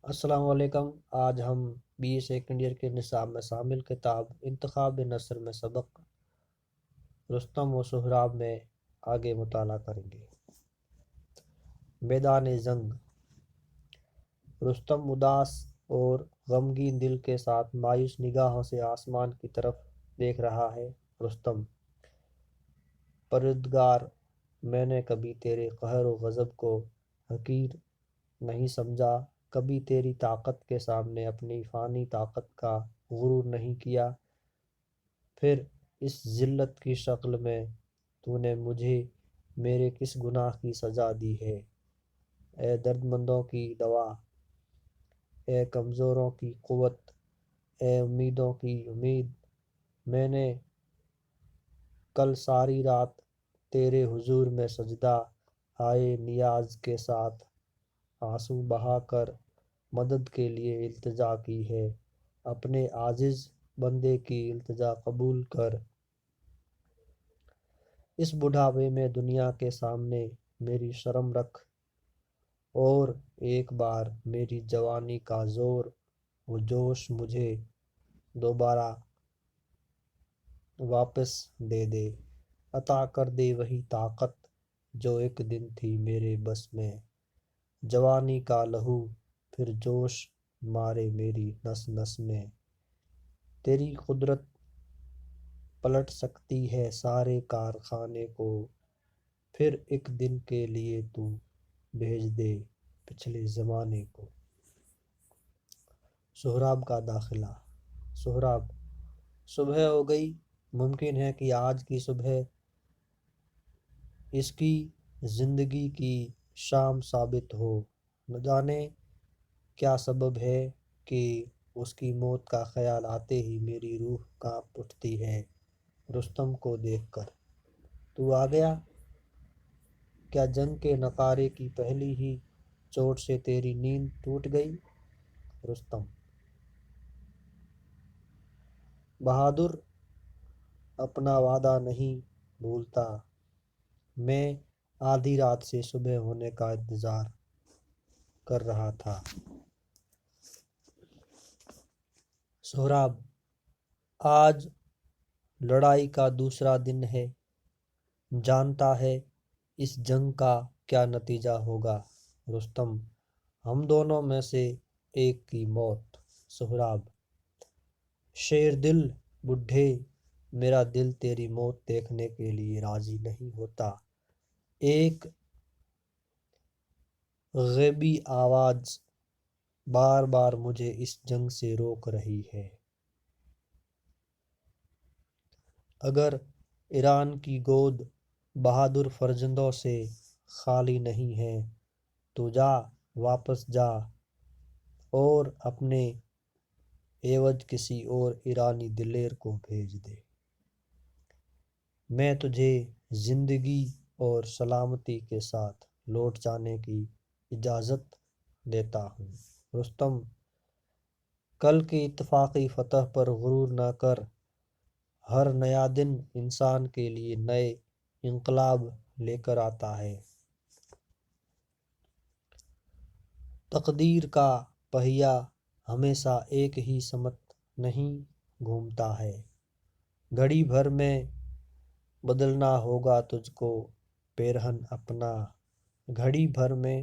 السلام علیکم۔ آج ہم بی اے سیکنڈ ایئر کے نصاب میں شامل کتاب انتخاب نثر میں سبق رستم و سہراب میں آگے مطالعہ کریں گے۔ میدان جنگ۔ رستم اداس اور غمگین دل کے ساتھ مایوس نگاہوں سے آسمان کی طرف دیکھ رہا ہے۔ رستم: پروردگار، میں نے کبھی تیرے قہر و غضب کو حقیر نہیں سمجھا، کبھی تیری طاقت کے سامنے اپنی فانی طاقت کا غرور نہیں کیا، پھر اس ذلت کی شکل میں تو نے مجھے میرے کس گناہ کی سزا دی ہے؟ اے درد مندوں کی دوا، اے کمزوروں کی قوت، اے امیدوں کی امید، میں نے کل ساری رات تیرے حضور میں سجدہ ہائے نیاز کے ساتھ آنسو بہا کر مدد کے لیے التجا کی ہے، اپنے عاجز بندے کی التجا قبول کر۔ اس بڑھاپے میں دنیا کے سامنے میری شرم رکھ، اور ایک بار میری جوانی کا زور و جوش مجھے دوبارہ واپس دے دے، عطا کر دے وہی طاقت جو ایک دن تھی میرے بس میں، جوانی کا لہو پھر جوش مارے میری نس نس میں، تیری قدرت پلٹ سکتی ہے سارے کارخانے کو، پھر ایک دن کے لیے تو بھیج دے پچھلے زمانے کو۔ سہراب کا داخلہ۔ سہراب: صبح ہو گئی، ممکن ہے کہ آج کی صبح اس کی زندگی کی شام ثابت ہو، نہ جانے کیا سبب ہے کہ اس کی موت کا خیال آتے ہی میری روح کانپ اٹھتی ہے رستم کو دیکھ کر۔ تو آ گیا؟ کیا جنگ کے نقارے کی پہلی ہی چوٹ سے تیری نیند ٹوٹ گئی؟ رستم: بہادر، اپنا وعدہ نہیں بھولتا، میں آدھی رات سے صبح ہونے کا انتظار کر رہا تھا۔ سہراب: آج لڑائی کا دوسرا دن ہے، جانتا ہے اس جنگ کا کیا نتیجہ ہوگا؟ رستم: ہم دونوں میں سے ایک کی موت۔ سہراب: شیر دل بڈھے، میرا دل تیری موت دیکھنے کے لیے راضی نہیں ہوتا، ایک غیبی آواز بار بار مجھے اس جنگ سے روک رہی ہے۔ اگر ایران کی گود بہادر فرزندوں سے خالی نہیں ہے تو جا، واپس جا اور اپنے عوض کسی اور ایرانی دلیر کو بھیج دے، میں تجھے زندگی اور سلامتی کے ساتھ لوٹ جانے کی اجازت دیتا ہوں۔ رستم: کل کی اتفاقی فتح پر غرور نہ کر، ہر نیا دن انسان کے لیے نئے انقلاب لے کر آتا ہے، تقدیر کا پہیہ ہمیشہ ایک ہی سمت نہیں گھومتا ہے، گھڑی بھر میں بدلنا ہوگا تجھ کو پیرہن اپنا، گھڑی بھر میں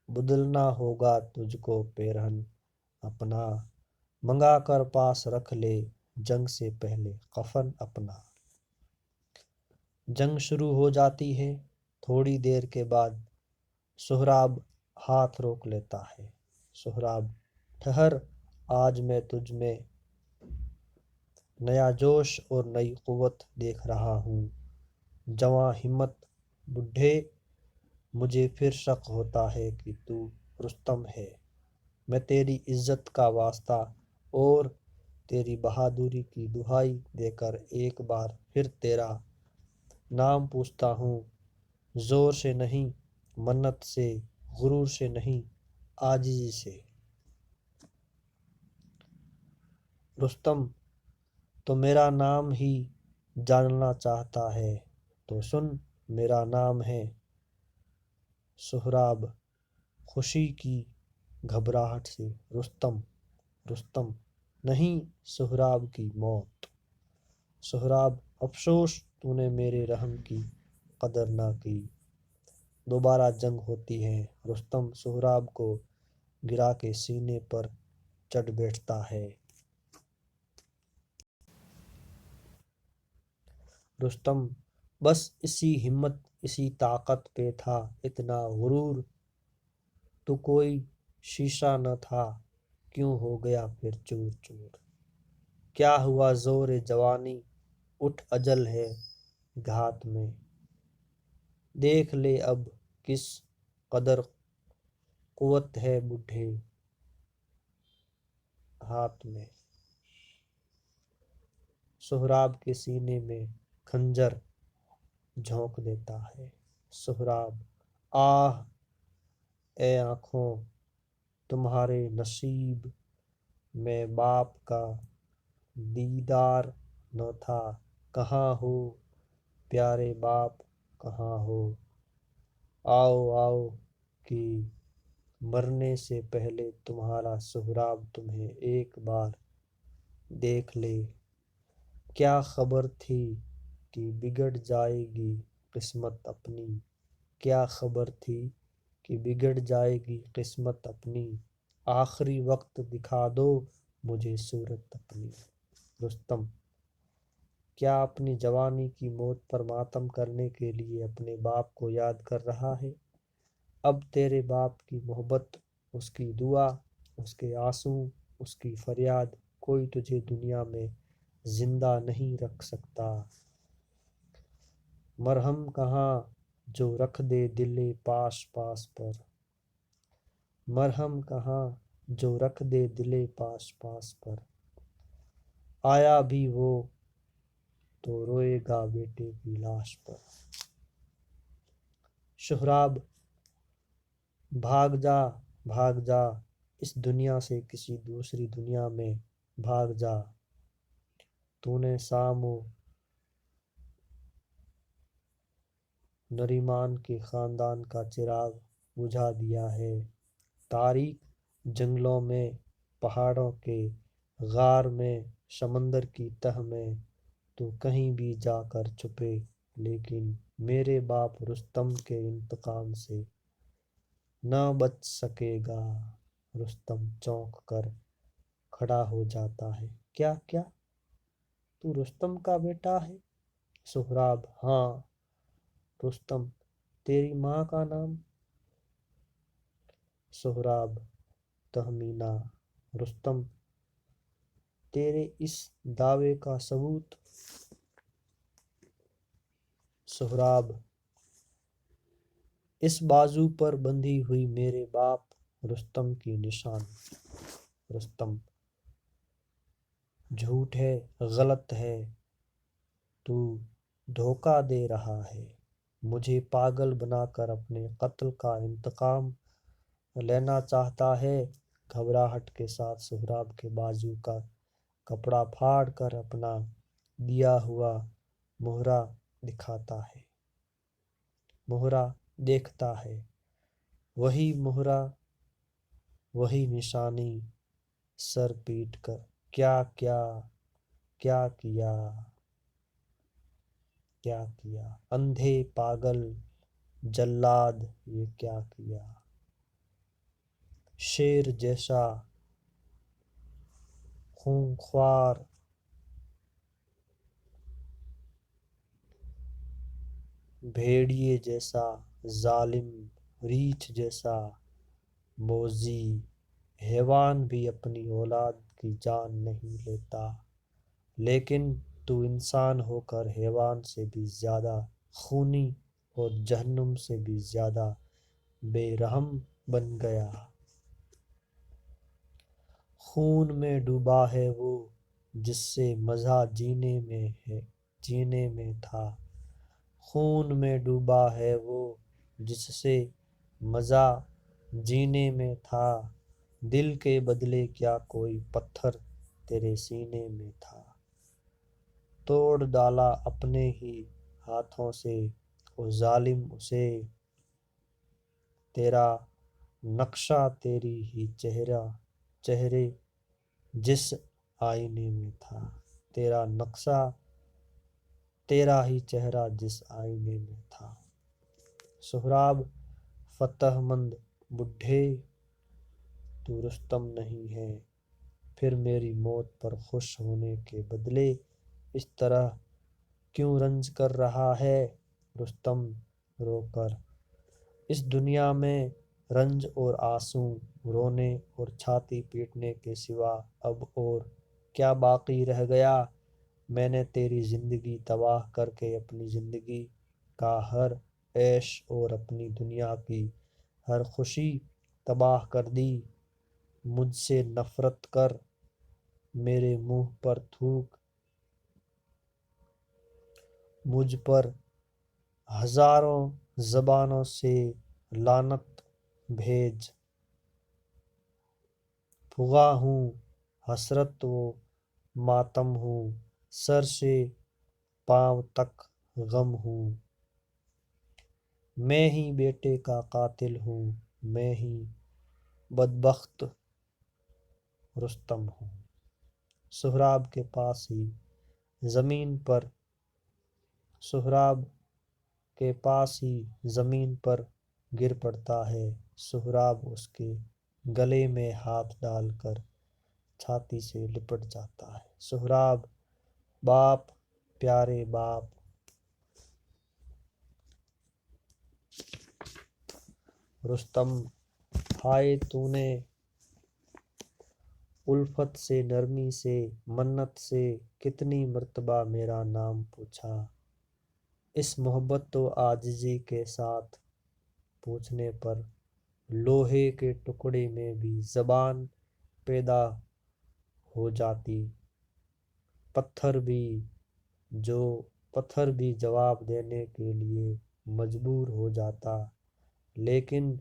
بدلنا ہوگا تجھ کو پیرہن اپنا، منگا کر پاس رکھ لے جنگ سے پہلے کفن اپنا۔ جنگ شروع ہو جاتی ہے، تھوڑی دیر کے بعد سہراب ہاتھ روک لیتا ہے۔ سہراب: ٹھہر، آج میں تجھ میں نیا جوش اور نئی قوت دیکھ رہا ہوں، جواں ہمت بڈھے، مجھے پھر شک ہوتا ہے کہ تو رستم ہے، میں تیری عزت کا واسطہ اور تیری بہادری کی دہائی دے کر ایک بار پھر تیرا نام پوچھتا ہوں، زور سے نہیں، منت سے، غرور سے نہیں، عاجزی سے۔ رستم: تو میرا نام ہی جاننا چاہتا ہے تو سن، میرا نام ہے سہراب، خوشی کی گھبراہٹ سے، رستم رستم نہیں، سہراب کی موت۔ سہراب افسوس تو نے میرے رحم کی قدر نہ کی۔ دوبارہ جنگ ہوتی ہے، رستم سہراب کو گرا کے سینے پر چڑھ بیٹھتا ہے۔ رستم بس اسی ہمت اسی طاقت پہ تھا، اتنا غرور تو کوئی شیشہ نہ تھا، کیوں ہو گیا پھر چور چور؟ کیا ہوا زور جوانی، اٹھ اجل ہے گھات میں، دیکھ لے اب کس قدر قوت ہے بوڑھے ہاتھ میں۔ سہراب کے سینے میں خنجر جھونک دیتا ہے۔ سہراب آہ اے آنکھوں تمہارے نصیب میں باپ کا دیدار نہ تھا، کہاں ہو پیارے باپ کہاں ہو؟ آؤ آؤ کہ مرنے سے پہلے تمہارا سہراب تمہیں ایک بار دیکھ لے۔ کیا خبر تھی کہ بگڑ جائے گی قسمت اپنی، کیا خبر تھی کہ بگڑ جائے گی قسمت اپنی، آخری وقت دکھا دو مجھے صورت اپنی۔ رستم کیا اپنی جوانی کی موت پر ماتم کرنے کے لیے اپنے باپ کو یاد کر رہا ہے؟ اب تیرے باپ کی محبت، اس کی دعا، اس کے آنسو، اس کی فریاد، کوئی تجھے دنیا میں زندہ نہیں رکھ سکتا۔ مرہم کہاں جو رکھ دے دل پاس پاس پر، مرہم کہاں جو رکھ دے دل پاس پاس پر، آیا بھی وہ تو روئے گا بیٹے کی لاش پر۔ سہراب بھاگ جا اس دنیا سے کسی دوسری دنیا میں بھاگ جا، تو نے سام و نریمان کے خاندان کا چراغ بجھا دیا ہے۔ تاریک جنگلوں میں، پہاڑوں کے غار میں، سمندر کی تہ میں تو کہیں بھی جا کر چھپے، لیکن میرے باپ رستم کے انتقام سے نہ بچ سکے گا۔ رستم چونک کر کھڑا ہو جاتا ہے۔ کیا کیا تو رستم کا بیٹا ہے؟ سہراب ہاں۔ رستم تیری ماں کا نام؟ سہراب تہمینہ۔ رستم تیرے اس دعوے کا ثبوت؟ سہراب اس بازو پر بندھی ہوئی میرے باپ رستم کی نشان۔ رستم جھوٹ ہے، غلط ہے، تو دھوکہ دے رہا ہے، مجھے پاگل بنا کر اپنے قتل کا انتقام لینا چاہتا ہے۔ گھبراہٹ کے ساتھ سہراب کے بازو کا کپڑا پھاڑ کر اپنا دیا ہوا مہرہ دکھاتا ہے۔ مہرہ دیکھتا ہے، وہی مہرہ، وہی نشانی، سر پیٹ کر کیا کیا کیا کیا کیا کیا، اندھے پاگل جلاد یہ کیا کیا؟ شیر جیسا خونخوار، بھیڑیے جیسا ظالم، ریچھ جیسا موذی، حیوان بھی اپنی اولاد کی جان نہیں لیتا، لیکن تو انسان ہو کر حیوان سے بھی زیادہ خونی اور جہنم سے بھی زیادہ بے رحم بن گیا۔ خون میں ڈوبا ہے وہ جس سے مزہ جینے میں تھا، خون میں ڈوبا ہے وہ جس سے مزہ جینے میں تھا، دل کے بدلے کیا کوئی پتھر تیرے سینے میں تھا، توڑ ڈالا اپنے ہی ہاتھوں سے او ظالم اسے، تیرا نقشہ تیری ہی چہرے جس آئینے میں تھا، تیرا نقشہ تیرا ہی چہرہ جس آئینے میں تھا۔ سہراب فتح مند بڈھے تو رستم نہیں ہے، پھر میری موت پر خوش ہونے کے بدلے اس طرح کیوں رنج کر رہا ہے؟ رستم رو کر اس دنیا میں رنج اور آنسو، رونے اور چھاتی پیٹنے کے سوا اب اور کیا باقی رہ گیا؟ میں نے تیری زندگی تباہ کر کے اپنی زندگی کا ہر عیش اور اپنی دنیا کی ہر خوشی تباہ کر دی۔ مجھ سے نفرت کر، میرے منہ پر تھوک، مجھ پر ہزاروں زبانوں سے لعنت بھیج۔ پھگا ہوں حسرت و ماتم ہوں، سر سے پاؤں تک غم ہوں۔ میں ہی بیٹے کا قاتل ہوں، میں ہی بدبخت رستم ہوں۔ سہراب کے پاس ہی زمین پر گر پڑتا ہے۔ سہراب اس کے گلے میں ہاتھ ڈال کر چھاتی سے لپٹ جاتا ہے۔ سہراب باپ، پیارے باپ۔ رستم ہائے تو نے الفت سے، نرمی سے، منت سے کتنی مرتبہ میرا نام پوچھا۔ اس محبت و عاجزی کے ساتھ پوچھنے پر لوہے کے ٹکڑے میں بھی زبان پیدا ہو جاتی، پتھر بھی جواب دینے کے لیے مجبور ہو جاتا۔ لیکن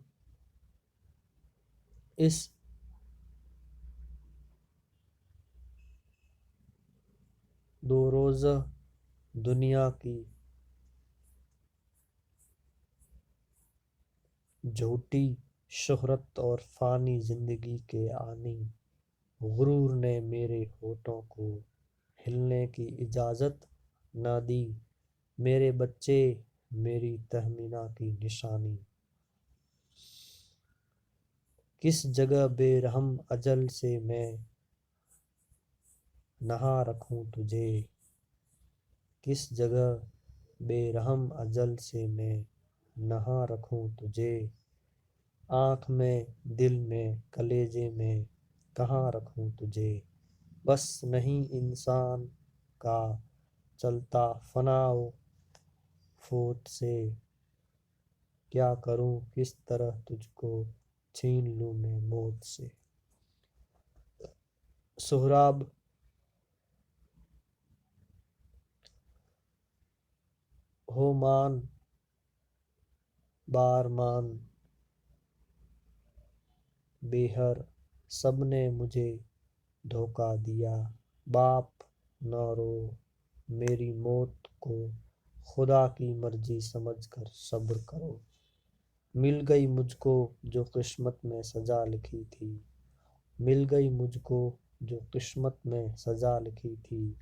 اس دو روزہ دنیا کی جھوٹی شہرت اور فانی زندگی کے آنی غرور نے میرے ہونٹوں کو ہلنے کی اجازت نہ دی۔ میرے بچے، میری تہمینہ کی نشانی، کس جگہ بے رحم اجل سے میں نہا رکھوں تجھے؟ کس جگہ بے رحم اجل سے میں نہا رکھوں تجھے؟ آنکھ میں، دل میں، کلیجے میں کہاں رکھوں تجھے؟ بس نہیں انسان کا چلتا فنا و فوت سے، کیا کروں کس طرح تجھ کو چھین لوں میں موت سے؟ سہراب ہو مان بار مان بیہر، سب نے مجھے دھوکا دیا۔ باپ نہ رو، میری موت کو خدا کی مرضی سمجھ کر صبر کرو۔ مل گئی مجھ کو جو قسمت میں سزا لکھی تھی، مل گئی مجھ کو جو قسمت میں سزا لکھی تھی۔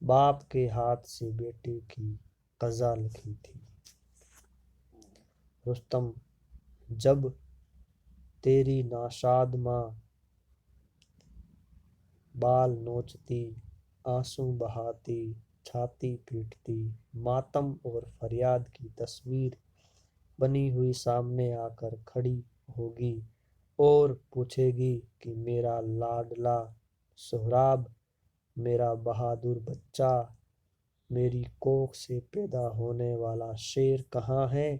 باپ کے ہاتھ سے بیٹے کی قضا لکھی تھی۔ رستم جب تیری ناشاد ماں بال نوچتی، آنسو بہاتی، چھاتی پیٹتی، ماتم اور فریاد کی تصویر بنی ہوئی سامنے آ کر کھڑی ہوگی اور پوچھے گی کہ میرا لاڈلا سہراب، میرا بہادر بچہ، میری کوکھ سے پیدا ہونے والا شیر کہاں ہے؟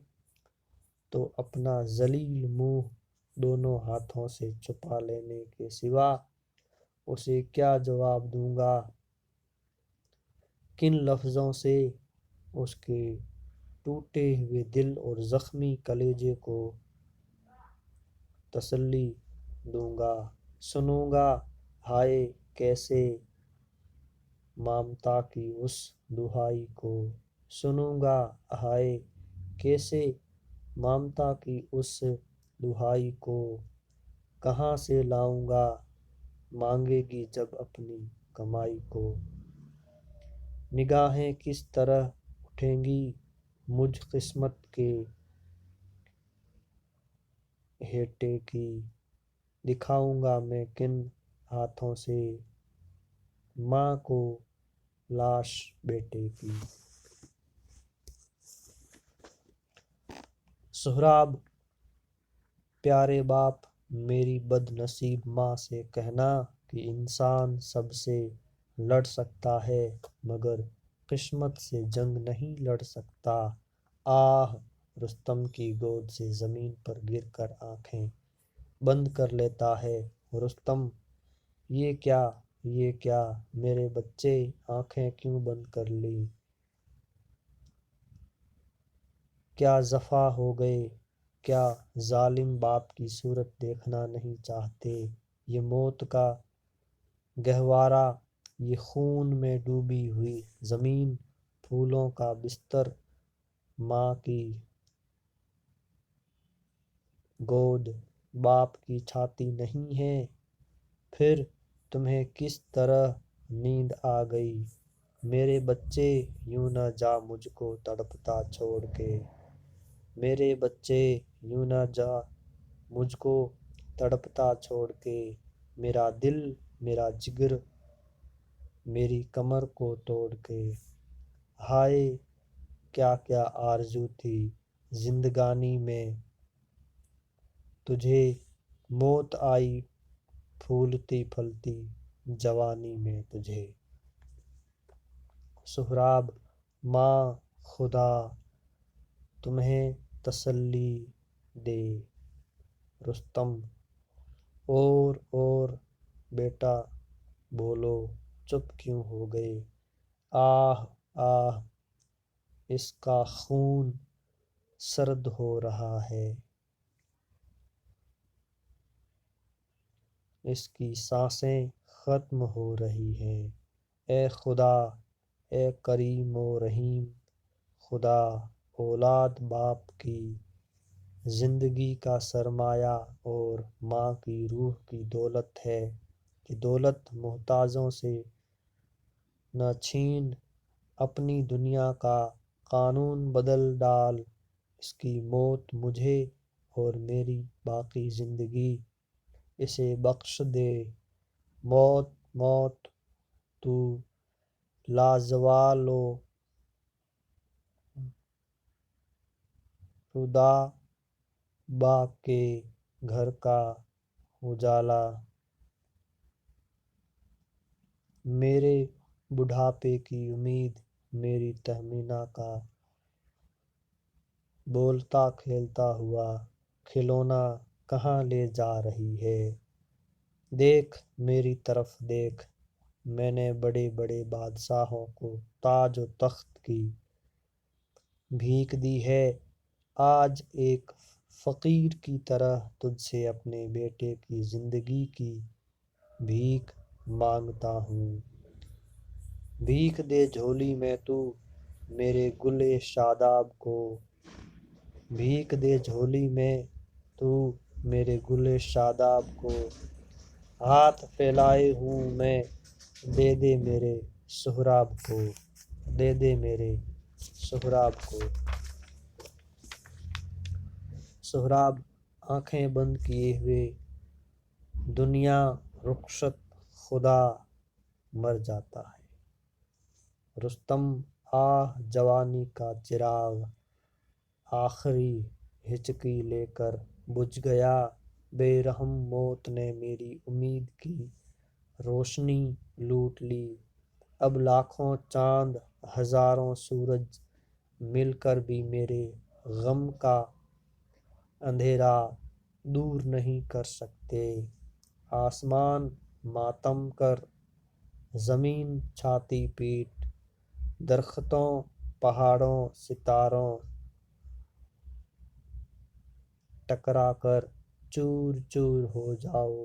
تو اپنا ذلیل منہ دونوں ہاتھوں سے چھپا لینے کے سوا اسے کیا جواب دوں گا؟ کن لفظوں سے اس کے ٹوٹے ہوئے دل اور زخمی کلیجے کو تسلی دوں گا؟ سنوں گا ہائے کیسے ممتا کی اس دہائی کو، سنوں گا ہائے کیسے ممتا کی اس دہائی کو کہاں سے لاؤں گا، مانگے گی جب اپنی کمائی کو۔ نگاہیں کس طرح اٹھیں گی مجھ قسمت کے ہیٹے کی، دکھاؤں گا میں کن ہاتھوں سے ماں کو لاش بیٹے کی۔ سہراب، پیارے باپ میری بد نصیب ماں سے کہنا کہ انسان سب سے لڑ سکتا ہے مگر قسمت سے جنگ نہیں لڑ سکتا۔ آہ، رستم کی گود سے زمین پر گر کر آنکھیں بند کر لیتا ہے رستم۔ یہ کیا میرے بچے، آنکھیں کیوں بند کر لی؟ کیا جفا ہو گئے، کیا ظالم باپ کی صورت دیکھنا نہیں چاہتے؟ یہ موت کا گہوارہ، یہ خون میں ڈوبی ہوئی زمین، پھولوں کا بستر ماں کی گود، باپ کی چھاتی نہیں ہے؟ پھر تمہیں کس طرح نیند آ گئی؟ میرے بچے یوں نہ جا مجھ کو تڑپتا چھوڑ کے، میرے بچے یوں نہ جا مجھ کو تڑپتا چھوڑ کے، میرا دل میرا جگر میری کمر کو توڑ کے۔ ہائے کیا کیا آرزو تھی زندگانی میں تجھے، موت آئی پھولتی پھلتی جوانی میں تجھے۔ سہراب، ماں خدا تمہیں تسلی دے۔ رستم، اور بیٹا بولو، چپ کیوں ہو گئے؟ آہ آہ، اس کا خون سرد ہو رہا ہے، اس کی سانسیں ختم ہو رہی ہیں۔ اے خدا، اے کریم و رحیم خدا، اولاد باپ کی زندگی کا سرمایہ اور ماں کی روح کی دولت ہے، یہ دولت محتاجوں سے نہ چھین، اپنی دنیا کا قانون بدل ڈال، اس کی موت مجھے اور میری باقی زندگی اسے بخش دے۔ موت موت تو لازوال و ردا، باپ کے گھر کا اجالا، میرے بڑھاپے کی امید، میری تہمینہ کا بولتا کھیلتا ہوا کھلونا کہاں لے جا رہی ہے؟ دیکھ میری طرف دیکھ، میں نے بڑے بڑے بادشاہوں کو تاج و تخت کی بھیک دی ہے، آج ایک فقیر کی طرح تجھ سے اپنے بیٹے کی زندگی کی بھیک مانگتا ہوں۔ بھیک دے جھولی میں تو میرے گل شاداب کو، بھیک دے جھولی میں تو میرے گل شاداب کو، ہاتھ پھیلائے ہوں میں، دے دے میرے سہراب کو، دے دے میرے سہراب کو۔ سہراب، آنکھیں بند کیے ہوئے دنیا رخصت خدا مر جاتا ہے۔ رستم، آہ جوانی کا چراغ آخری ہچکی لے کر بجھ گیا، بے رحم موت نے میری امید کی روشنی لوٹ لی، اب لاکھوں چاند ہزاروں سورج مل کر بھی میرے غم کا اندھیرا دور نہیں کر سکتے۔ آسمان ماتم کر، زمین چھاتی پیٹ، درختوں پہاڑوں ستاروں ٹکرا کر چور چور ہو جاؤ،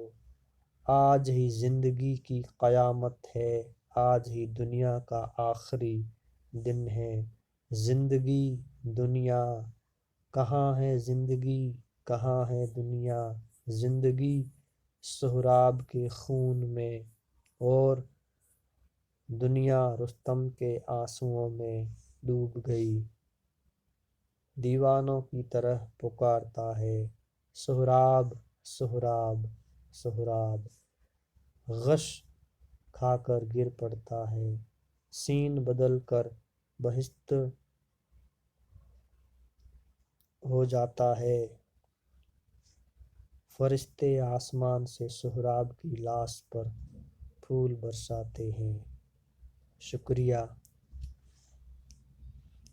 آج ہی زندگی کی قیامت ہے، آج ہی دنیا کا آخری دن ہے۔ زندگی، دنیا، کہاں ہے زندگی کہاں ہے دنیا زندگی سہراب کے خون میں، اور دنیا رستم کے آنسوؤں میں ڈوب گئی۔ دیوانوں کی طرح پکارتا ہے سہراب سہراب سہراب، غش کھا کر گر پڑتا ہے، سین بدل کر بہشت ہو جاتا ہے۔ فرشتے آسمان سے سہراب کی لاش پر پھول برساتے ہیں۔ شکریہ۔